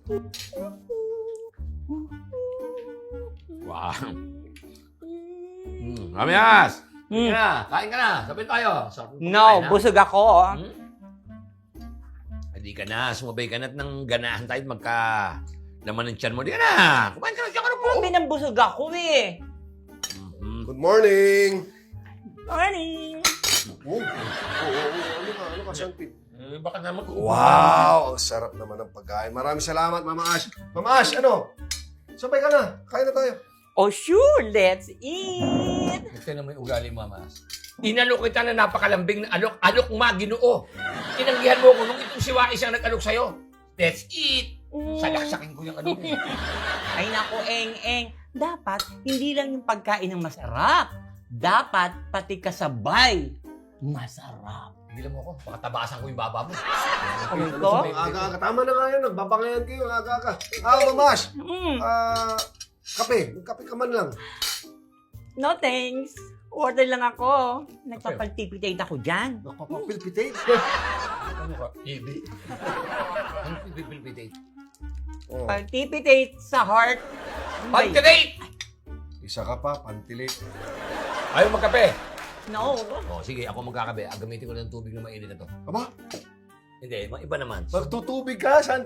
Wow. Ramyas! Kain ka na. Sabi tayo. Sarap ng No, pagkain, ha? busog ako. Hindi ka na. Sumabay ka na ng ganahan tayo at magka laman ng tiyan mo. Di ka na. Kumain ka na siya. Ano po? Sabi ng busog ako eh. Good morning! Morning! Ano ka, Sanpit? Baka naman kung... Wow! Ang sarap naman ng pagkain. Maraming salamat, Mama Ash. Mama Ash, ano? Sabay ka na. Kain na tayo. Oh sure, let's eat! Ito naman yung ugali, Mamas. Inalok kita na napakalambing na alok. Alok ma, Ginoo. Tinanggihan mo ko nung itong si Wais ang nag-alok sa'yo. Let's eat! Salaksakin ko yung ano. Ay naku, Eng-Eng. Dapat, hindi lang yung pagkain ang masarap. Dapat, pati kasabay. Masarap. Tigilan mo ko. Baka tabasan ko yung baba mo. Ano ko? Aga-aga. Tama na nga yan. Nagbabangayan kayo. Aga-aga. Mama Ash. Kape. Kape ka man lang. No thanks. Order lang ako. Nagpapaltipitate ako dyan. Nakapapilpitate. Ano ka? Ibi? Ano pipilpitate? Oh. Paltipitate sa heart. Pagkadate! Isa ka pa. Pantilit. Ayaw magkape. No. O, sige, ako magkakape. Gamitin ko ng tubig na mainit na to. Aba, Hindi, iba naman. magtutubig ka. Saan